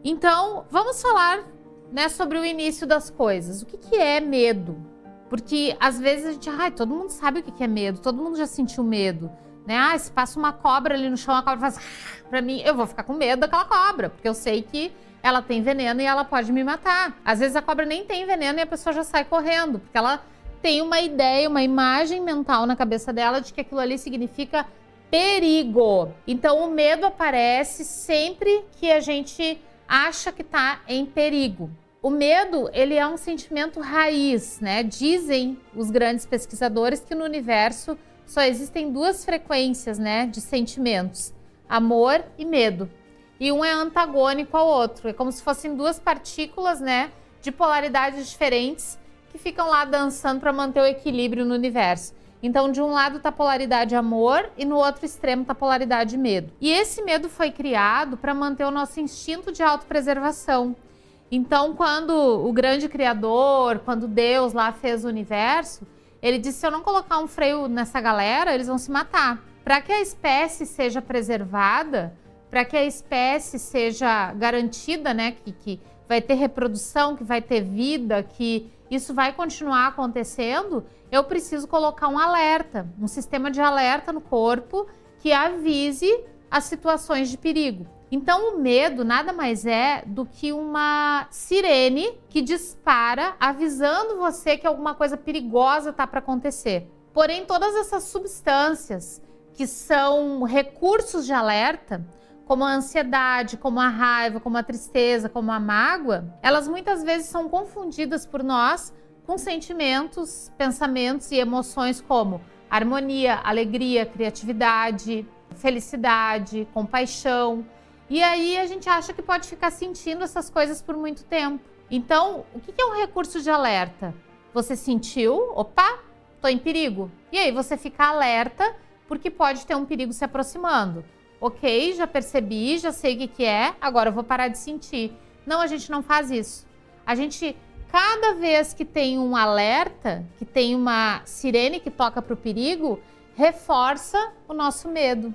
Então, vamos falar, né, sobre o início das coisas. O que é medo? Porque às vezes a gente, todo mundo sabe o que é medo, todo mundo já sentiu medo, né? Se passa uma cobra ali no chão, a cobra faz pra mim, eu vou ficar com medo daquela cobra, porque eu sei que ela tem veneno e ela pode me matar. Às vezes a cobra nem tem veneno e a pessoa já sai correndo, porque ela tem uma ideia, uma imagem mental na cabeça dela de que aquilo ali significa perigo. Então o medo aparece sempre que a gente acha que está em perigo. O medo, ele é um sentimento raiz, né? Dizem os grandes pesquisadores que no universo só existem duas frequências, né, de sentimentos, amor e medo. E um é antagônico ao outro, é como se fossem duas partículas, né, de polaridades diferentes que ficam lá dançando para manter o equilíbrio no universo. Então, de um lado está a polaridade amor e no outro extremo está a polaridade medo. E esse medo foi criado para manter o nosso instinto de autopreservação. Então, quando o grande criador, quando Deus lá fez o universo, ele disse, se eu não colocar um freio nessa galera, eles vão se matar. Para que a espécie seja preservada, para que a espécie seja garantida, né, que vai ter reprodução, que vai ter vida, que isso vai continuar acontecendo, eu preciso colocar um alerta, um sistema de alerta no corpo que avise as situações de perigo. Então o medo nada mais é do que uma sirene que dispara avisando você que alguma coisa perigosa está para acontecer. Porém, todas essas substâncias que são recursos de alerta, como a ansiedade, como a raiva, como a tristeza, como a mágoa, elas muitas vezes são confundidas por nós com sentimentos, pensamentos e emoções como harmonia, alegria, criatividade, felicidade, compaixão. E aí a gente acha que pode ficar sentindo essas coisas por muito tempo. Então, o que é um recurso de alerta? Você sentiu, opa, tô em perigo. E aí você fica alerta porque pode ter um perigo se aproximando. Ok, já percebi, já sei o que é, agora eu vou parar de sentir. Não, a gente não faz isso. A gente, cada vez que tem um alerta, que tem uma sirene que toca para o perigo, reforça o nosso medo.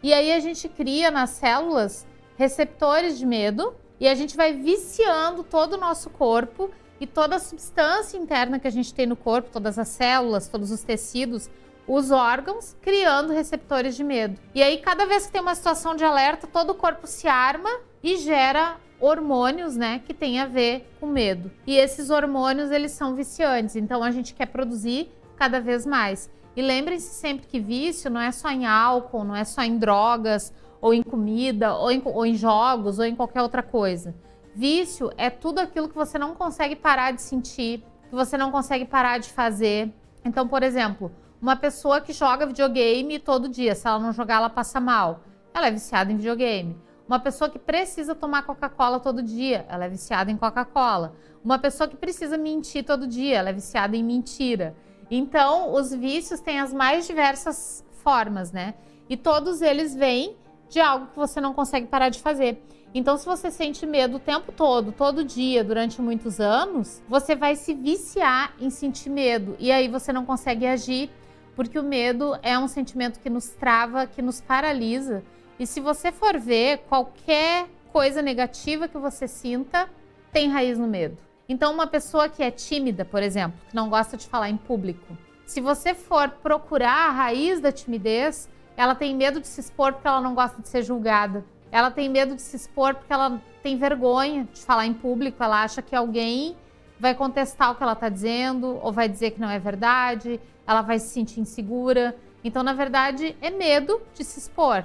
E aí a gente cria nas células receptores de medo e a gente vai viciando todo o nosso corpo e toda a substância interna que a gente tem no corpo, todas as células, todos os tecidos, os órgãos, criando receptores de medo. E aí cada vez que tem uma situação de alerta, todo o corpo se arma e gera hormônios, né, que tem a ver com medo. E esses hormônios, eles são viciantes, então a gente quer produzir cada vez mais. E lembrem-se sempre que vício não é só em álcool, não é só em drogas, ou em comida, ou em jogos, ou em qualquer outra coisa. Vício é tudo aquilo que você não consegue parar de sentir, que você não consegue parar de fazer. Então, por exemplo, uma pessoa que joga videogame todo dia, se ela não jogar, ela passa mal. Ela é viciada em videogame. Uma pessoa que precisa tomar Coca-Cola todo dia, ela é viciada em Coca-Cola. Uma pessoa que precisa mentir todo dia, ela é viciada em mentira. Então, os vícios têm as mais diversas formas, né? E todos eles vêm de algo que você não consegue parar de fazer. Então, se você sente medo o tempo todo dia, durante muitos anos, você vai se viciar em sentir medo. E aí você não consegue agir, porque o medo é um sentimento que nos trava, que nos paralisa. E se você for ver, qualquer coisa negativa que você sinta tem raiz no medo. Então, uma pessoa que é tímida, por exemplo, que não gosta de falar em público, se você for procurar a raiz da timidez, ela tem medo de se expor porque ela não gosta de ser julgada. Ela tem medo de se expor porque ela tem vergonha de falar em público, ela acha que alguém vai contestar o que ela está dizendo ou vai dizer que não é verdade, ela vai se sentir insegura. Então, na verdade, é medo de se expor.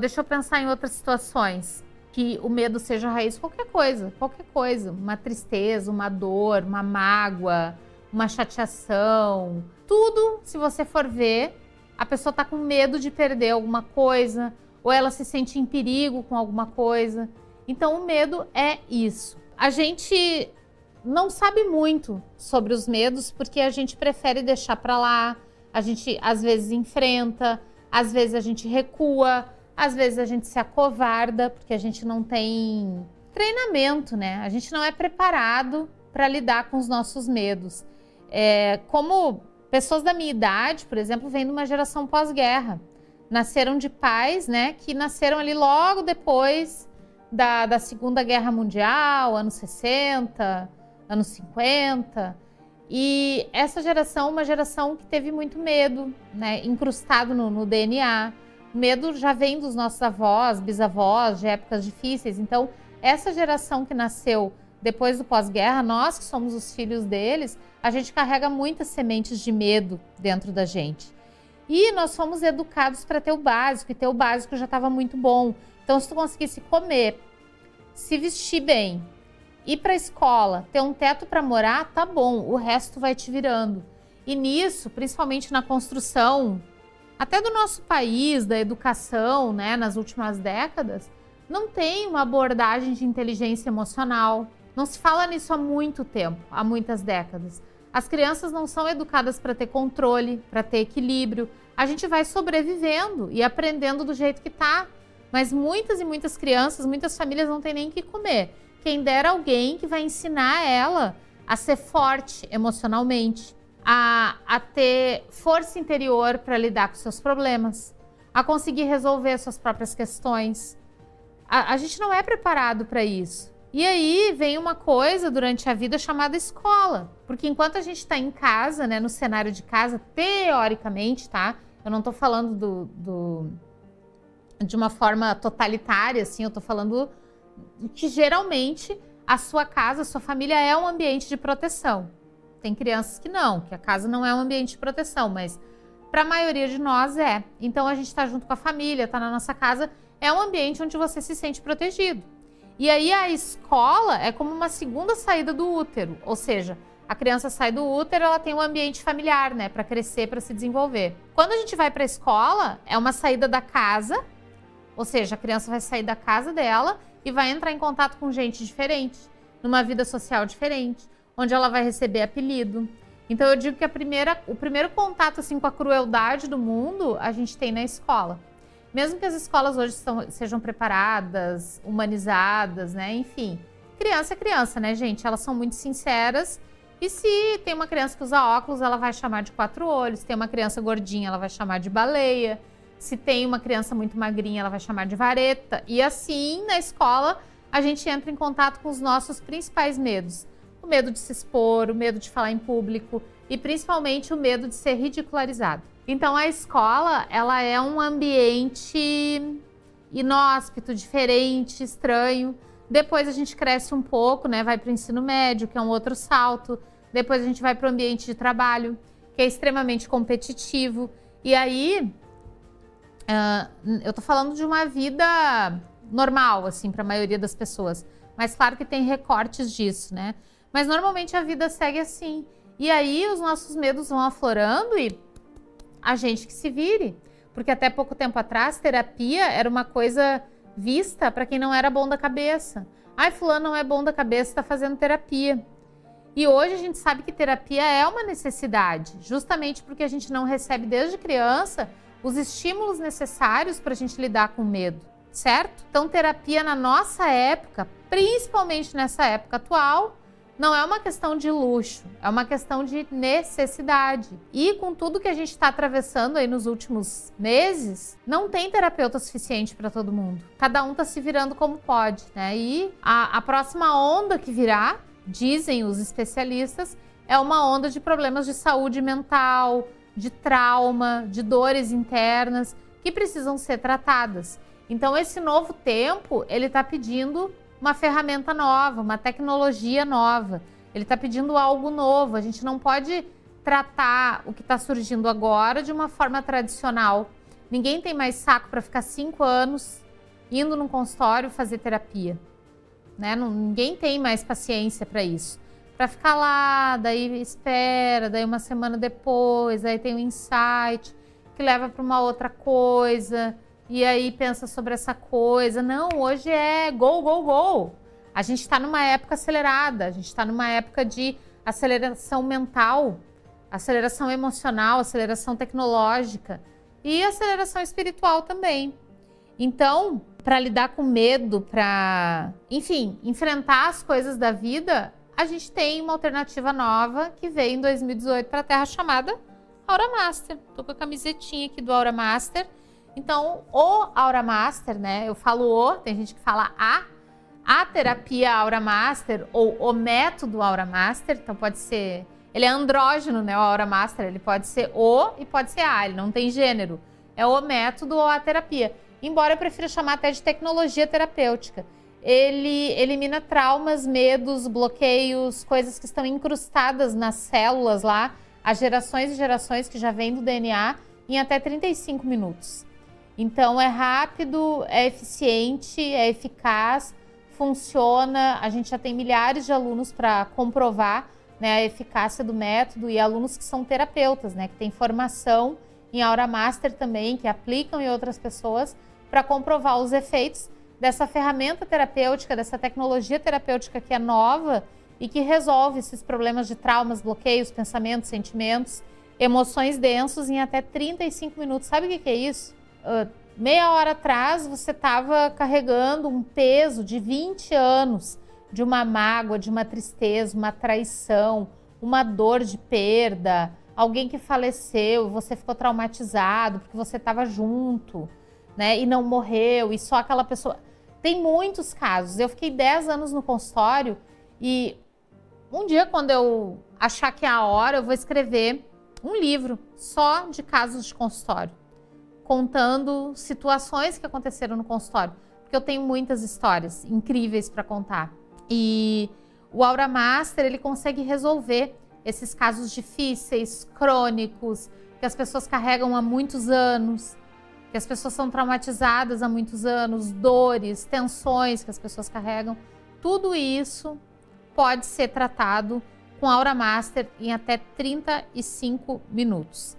Deixa eu pensar em outras situações que o medo seja a raiz, qualquer coisa, uma tristeza, uma dor, uma mágoa, uma chateação, tudo, se você for ver, a pessoa está com medo de perder alguma coisa, ou ela se sente em perigo com alguma coisa. Então o medo é isso. A gente não sabe muito sobre os medos porque a gente prefere deixar para lá, a gente às vezes enfrenta, às vezes a gente recua, às vezes a gente se acovarda porque a gente não tem treinamento, né? A gente não é preparado para lidar com os nossos medos. Como pessoas da minha idade, por exemplo, vêm de uma geração pós-guerra. Nasceram de pais, né, que nasceram ali logo depois da Segunda Guerra Mundial, anos 60, anos 50. E essa geração é uma geração que teve muito medo, né, incrustado no DNA. O medo já vem dos nossos avós, bisavós, de épocas difíceis. Então, essa geração que nasceu depois do pós-guerra, nós que somos os filhos deles, a gente carrega muitas sementes de medo dentro da gente. E nós fomos educados para ter o básico, e ter o básico já estava muito bom. Então, se tu conseguisse comer, se vestir bem, ir para a escola, ter um teto para morar, tá bom, o resto vai te virando. E nisso, principalmente na construção, até do nosso país, da educação, né, nas últimas décadas, não tem uma abordagem de inteligência emocional. Não se fala nisso há muito tempo, há muitas décadas. As crianças não são educadas para ter controle, para ter equilíbrio. A gente vai sobrevivendo e aprendendo do jeito que tá. Mas muitas e muitas crianças, muitas famílias não têm nem o que comer. Quem dera alguém que vai ensinar ela a ser forte emocionalmente, a ter força interior para lidar com seus problemas, a conseguir resolver suas próprias questões. A gente não é preparado para isso. E aí vem uma coisa durante a vida chamada escola. Porque enquanto a gente está em casa, né, no cenário de casa, teoricamente, tá? Eu não estou falando de uma forma totalitária, assim, eu estou falando que geralmente a sua casa, a sua família é um ambiente de proteção. Tem crianças que não, que a casa não é um ambiente de proteção, mas para a maioria de nós é. Então a gente está junto com a família, está na nossa casa, é um ambiente onde você se sente protegido. E aí a escola é como uma segunda saída do útero, ou seja, a criança sai do útero, ela tem um ambiente familiar, né, para crescer, para se desenvolver. Quando a gente vai para a escola, é uma saída da casa, ou seja, a criança vai sair da casa dela e vai entrar em contato com gente diferente, numa vida social diferente, onde ela vai receber apelido. Então eu digo que o primeiro contato assim, com a crueldade do mundo, a gente tem na escola. Mesmo que as escolas hoje sejam preparadas, humanizadas, né? Enfim, criança é criança, né, gente? Elas são muito sinceras. E se tem uma criança que usa óculos, ela vai chamar de 4 olhos. Se tem uma criança gordinha, ela vai chamar de baleia. Se tem uma criança muito magrinha, ela vai chamar de vareta. E assim, na escola, a gente entra em contato com os nossos principais medos. O medo de se expor, o medo de falar em público e principalmente o medo de ser ridicularizado. Então a escola, ela é um ambiente inóspito, diferente, estranho. Depois a gente cresce um pouco, né? Vai para o ensino médio, que é um outro salto. Depois a gente vai para o ambiente de trabalho, que é extremamente competitivo. E aí, eu tô falando de uma vida normal, assim, para a maioria das pessoas. Mas claro que tem recortes disso, né? Mas normalmente a vida segue assim. E aí os nossos medos vão aflorando e a gente que se vire. Porque até pouco tempo atrás, terapia era uma coisa vista para quem não era bom da cabeça. Ai, fulano não é bom da cabeça, está fazendo terapia. E hoje a gente sabe que terapia é uma necessidade, justamente porque a gente não recebe desde criança os estímulos necessários para a gente lidar com o medo, certo? Então, terapia na nossa época, principalmente nessa época atual, não é uma questão de luxo, é uma questão de necessidade. E com tudo que a gente está atravessando aí nos últimos meses, não tem terapeuta suficiente para todo mundo. Cada um está se virando como pode, né? E a próxima onda que virá, dizem os especialistas, é uma onda de problemas de saúde mental, de trauma, de dores internas que precisam ser tratadas. Então esse novo tempo, ele está pedindo uma ferramenta nova, uma tecnologia nova. Ele está pedindo algo novo. A gente não pode tratar o que está surgindo agora de uma forma tradicional. Ninguém tem mais saco para ficar 5 anos indo num consultório fazer terapia, né? Ninguém tem mais paciência para isso. Para ficar lá, daí espera, daí uma semana depois, aí tem um insight que leva para uma outra coisa. E aí pensa sobre essa coisa. Não, hoje é go, go, go. A gente está numa época acelerada, a gente está numa época de aceleração mental, aceleração emocional, aceleração tecnológica e aceleração espiritual também. Então, para lidar com medo, para, enfim, enfrentar as coisas da vida, a gente tem uma alternativa nova que veio em 2018 para a Terra chamada Aura Master. Tô com a camisetinha aqui do Aura Master. Então, o Aura Master, né? Eu falo o, tem gente que fala a, A terapia Aura Master ou o método Aura Master, então pode ser, ele é andrógeno, né, o Aura Master, ele pode ser o e pode ser a, ele não tem gênero. É o método ou a terapia. Embora eu prefira chamar até de tecnologia terapêutica. Ele elimina traumas, medos, bloqueios, coisas que estão incrustadas nas células lá, as gerações e gerações que já vêm do DNA, em até 35 minutos. Então é rápido, é eficiente, é eficaz, funciona. A gente já tem milhares de alunos para comprovar, né, a eficácia do método, e alunos que são terapeutas, né, que têm formação em Aura Master também, que aplicam em outras pessoas para comprovar os efeitos dessa ferramenta terapêutica, dessa tecnologia terapêutica que é nova e que resolve esses problemas de traumas, bloqueios, pensamentos, sentimentos, emoções densos em até 35 minutos. Sabe o que é isso? Meia hora atrás você estava carregando um peso de 20 anos, de uma mágoa, de uma tristeza, uma traição, uma dor de perda, alguém que faleceu, você ficou traumatizado porque você estava junto, né, e não morreu, e só aquela pessoa... Tem muitos casos. Eu fiquei 10 anos no consultório e um dia, quando eu achar que é a hora, eu vou escrever um livro só de casos de consultório, contando situações que aconteceram no consultório, porque eu tenho muitas histórias incríveis para contar. E o Aura Master, ele consegue resolver esses casos difíceis, crônicos, que as pessoas carregam há muitos anos, que as pessoas são traumatizadas há muitos anos, dores, tensões que as pessoas carregam. Tudo isso pode ser tratado com Aura Master em até 35 minutos.